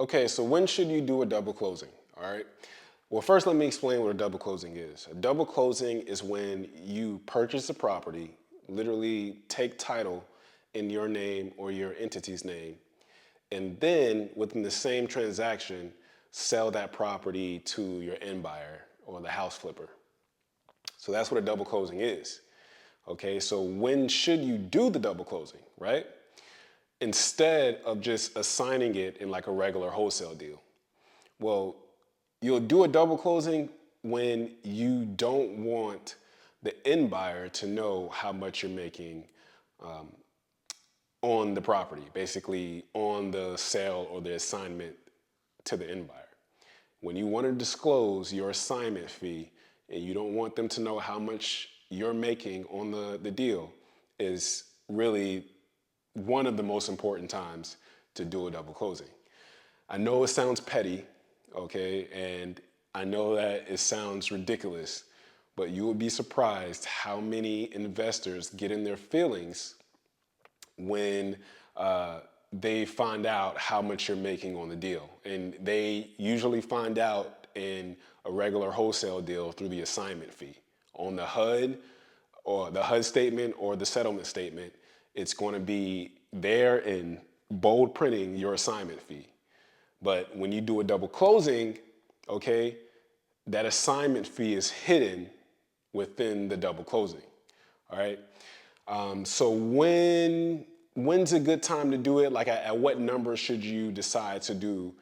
Okay, so when should you do a double closing? All right. Well, first let me explain what a double closing is. A double closing is when you purchase a property, literally take title in your name or your entity's name, and then within the same transaction, sell that property to your end buyer or the house flipper. So that's what a double closing is. Okay, so when should you do the double closing, right? Instead of just assigning it in like a regular wholesale deal. Well, you'll do a double closing when you don't want the end buyer to know how much you're making on the property, basically on the sale or the assignment to the end buyer. When you want to disclose your assignment fee and you don't want them to know how much you're making on the deal is really one of the most important times to do a double closing. I know it sounds petty, okay, and I know that it sounds ridiculous, but you would be surprised how many investors get in their feelings when they find out how much you're making on the deal. And they usually find out in a regular wholesale deal through the assignment fee. On the HUD or the HUD statement or the settlement statement, it's going to be there in bold printing your assignment fee. But when you do a double closing, okay, that assignment fee is hidden within the double closing. All right. So when's a good time to do it? Like at what number should you decide to do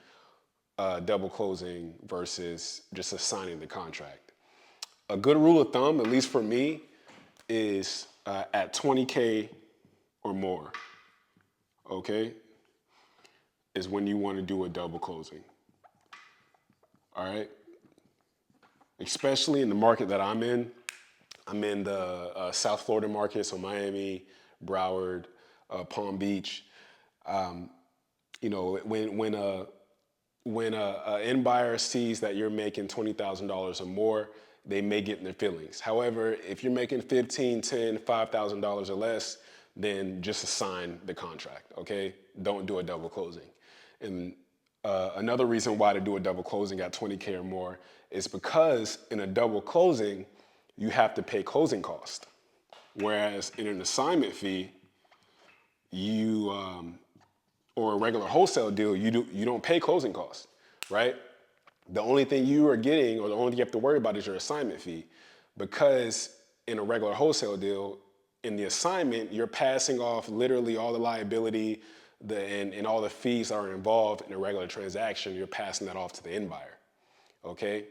double closing versus just assigning the contract? A good rule of thumb, at least for me, is at 20K or more. Okay, is when you want to do a double closing. All right, especially in the market that I'm in. I'm in the South Florida market, so Miami, Broward, Palm Beach. You know, when a end buyer sees that you're making $20,000 or more, they may get in their feelings. However, if you're making 15, 10, $5,000 or less, then just assign the contract. Okay, don't do a double closing. And another reason why to do a double closing at 20K or more is because in a double closing, you have to pay closing cost. Whereas in an assignment fee, you or a regular wholesale deal, you don't pay closing costs, right? The only thing you are getting, or the only thing you have to worry about, is your assignment fee, because in a regular wholesale deal, in the assignment, you're passing off literally all the liability and all the fees that are involved in a regular transaction. You're passing that off to the end buyer. Okay.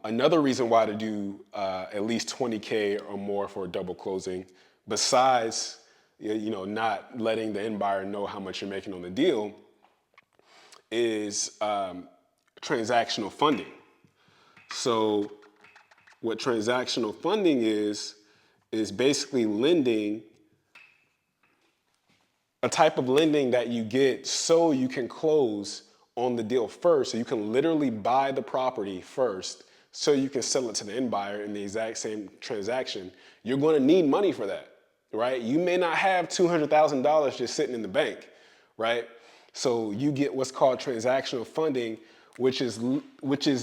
Another reason why to do at least 20K or more for a double closing, besides not letting the end buyer know how much you're making on the deal, is transactional funding. So what transactional funding is basically lending, a type of lending that you get so you can close on the deal first. So you can literally buy the property first so you can sell it to the end buyer in the exact same transaction. You're going to need money for that, right? You may not have $200,000 just sitting in the bank, right? So you get what's called transactional funding, which is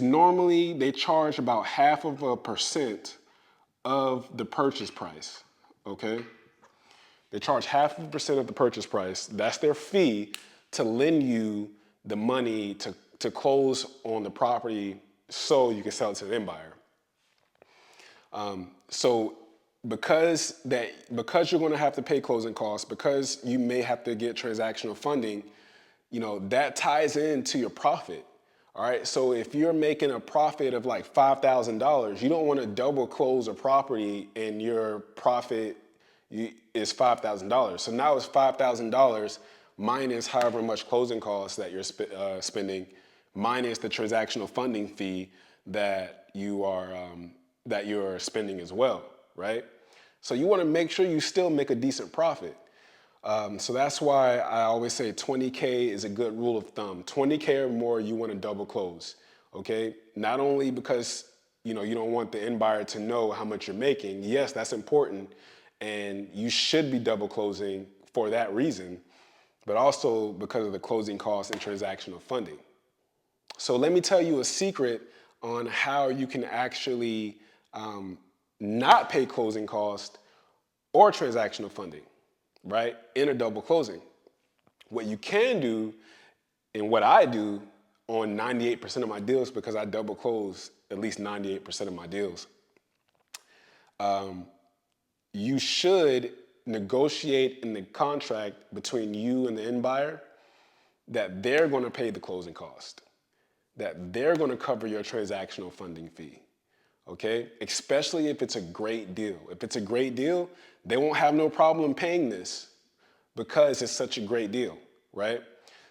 normally they charge about 0.5% of the purchase price, okay? They charge 0.5% of the purchase price. That's their fee to lend you the money to close on the property so you can sell it to the end buyer. So because you're going to have to pay closing costs, because you may have to get transactional funding, that ties into your profit. All right. So if you're making a profit of like $5,000, you don't want to double close a property and your profit is $5,000. So now it's $5,000 minus however much closing costs that you're spending, minus the transactional funding fee that you're spending as well, right? So you want to make sure you still make a decent profit. So that's why I always say 20K is a good rule of thumb. 20K or more, you want to double close, okay? Not only because you don't want the end buyer to know how much you're making. Yes, that's important, and you should be double closing for that reason. but also because of the closing costs and transactional funding. So let me tell you a secret on how you can actually not pay closing costs or transactional funding, right, in a double closing. What you can do, and what I do on 98% of my deals, because I double close at least 98% of my deals, you should negotiate in the contract between you and the end buyer that they're going to pay the closing cost, that they're going to cover your transactional funding fee. Okay? Especially if it's a great deal. If it's a great deal, they won't have no problem paying this because it's such a great deal, right?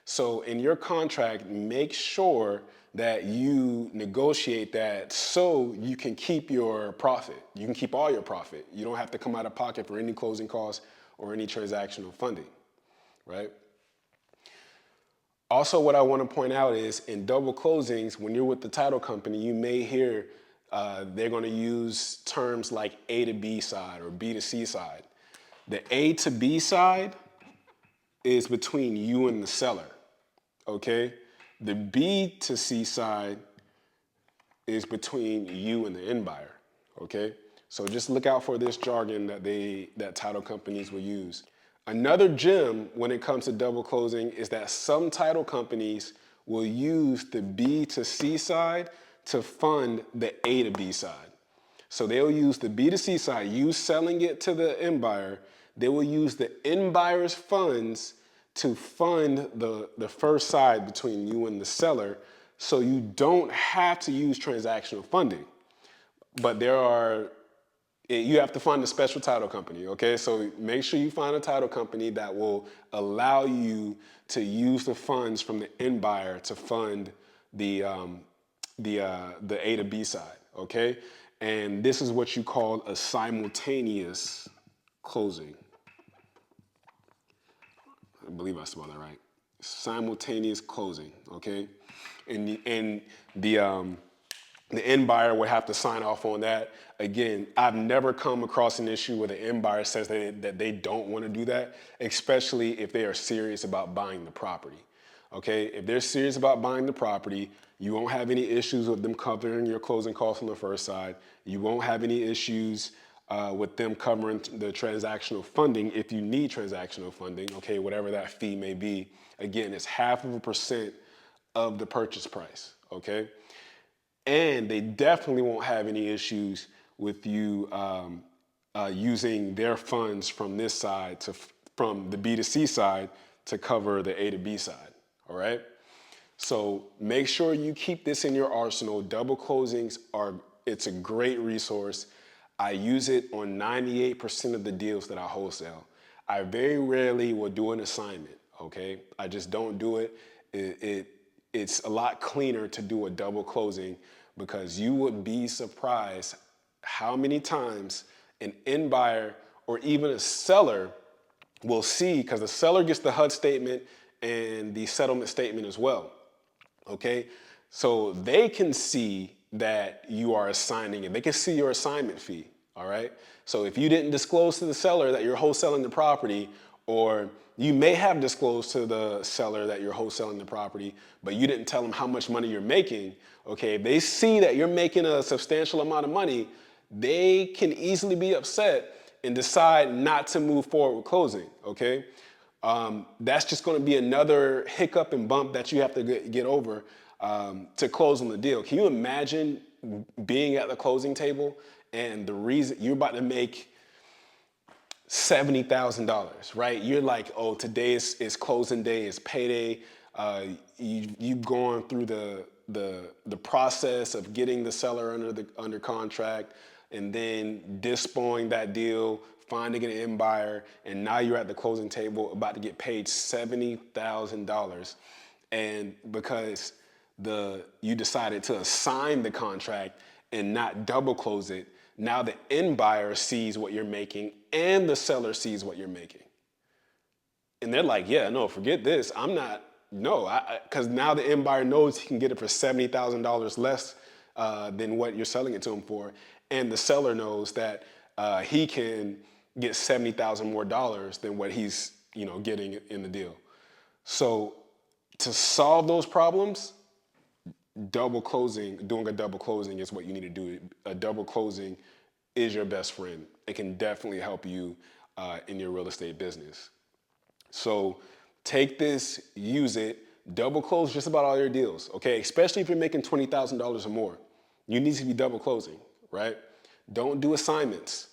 So in your contract, make sure that you negotiate that so you can keep your profit. You can keep all your profit. You don't have to come out of pocket for any closing costs or any transactional funding, right? Also, what I want to point out is in double closings, when you're with the title company, you may hear they're going to use terms like A to B side or B to C side. The A to B side is between you and the seller, okay? The B to C side is between you and the end buyer, okay? So just look out for this jargon that title companies will use. Another gem when it comes to double closing is that some title companies will use the B to C side to fund the A to B side. So they'll use the B to C side, you selling it to the end buyer. They will use the end buyer's funds to fund the first side between you and the seller, so you don't have to use transactional funding. But you have to find a special title company, okay? So make sure you find a title company that will allow you to use the funds from the end buyer to fund the A to B side, okay? And this is what you call a simultaneous closing. I believe I spelled that right. Simultaneous closing, okay? And the end buyer would have to sign off on that. Again, I've never come across an issue where the end buyer says that they don't want to do that, especially if they are serious about buying the property. Okay, if they're serious about buying the property, you won't have any issues with them covering your closing costs on the first side. You won't have any issues with them covering the transactional funding if you need transactional funding, okay, whatever that fee may be. Again, it's 0.5% of the purchase price, okay? And they definitely won't have any issues with you using their funds from this side from the B to C side to cover the A to B side, all right? So make sure you keep this in your arsenal. Double closings it's a great resource. I use it on 98% of the deals that I wholesale. I very rarely will do an assignment, okay? I just don't do it. It's a lot cleaner to do a double closing because you would be surprised how many times an end buyer or even a seller will see, because the seller gets the HUD statement and the settlement statement as well, okay? So they can see that you are assigning it. They can see your assignment fee, all right? So if you didn't disclose to the seller that you're wholesaling the property, or you may have disclosed to the seller that you're wholesaling the property, but you didn't tell them how much money you're making, okay? If they see that you're making a substantial amount of money, they can easily be upset and decide not to move forward with closing, okay? That's just gonna be another hiccup and bump that you have to get over to close on the deal. Can you imagine being at the closing table and the reason you're about to make $70,000, right? You're like, oh, today is closing day, it's payday. You've gone through the process of getting the seller under contract, and then dispoing that deal, finding an end buyer, and now you're at the closing table about to get paid $70,000, and because you decided to assign the contract and not double close it, now the end buyer sees what you're making and the seller sees what you're making. And they're like, yeah, no, forget this. Because now the end buyer knows he can get it for $70,000 less than what you're selling it to him for. And the seller knows that he can get $70,000 more than what he's getting in the deal. So to solve those problems, doing a double closing is what you need to do. A double closing is your best friend. It can definitely help you in your real estate business. So take this, use it, double close just about all your deals, okay? Especially if you're making $20,000 or more. You need to be double closing, right? Don't do assignments.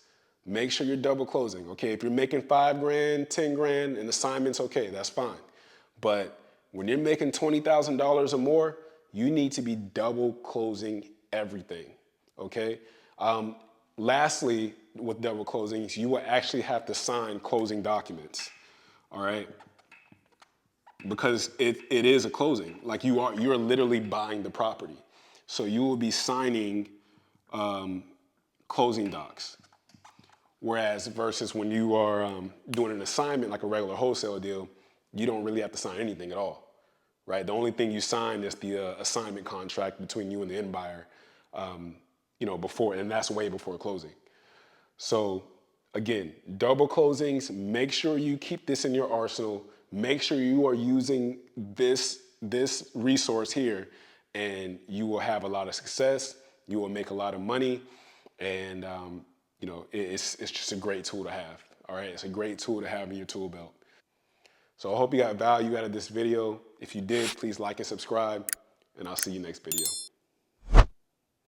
Make sure you're double closing, okay? If you're making 5 grand, 10 grand in assignments, okay, that's fine. But when you're making $20,000 or more, you need to be double closing everything, okay? Lastly, with double closings, you will actually have to sign closing documents, all right? Because it is a closing. Like you're literally buying the property. So you will be signing closing docs. Whereas versus when you are doing an assignment like a regular wholesale deal, you don't really have to sign anything at all, right? The only thing you sign is the assignment contract between you and the end buyer, before, and that's way before closing. So again, double closings, make sure you keep this in your arsenal. Make sure you are using this resource here, and you will have a lot of success. You will make a lot of money, and it's just a great tool to have. All right, it's a great tool to have in your tool belt. So I hope you got value out of this video. If you did, please like and subscribe, and I'll see you next video.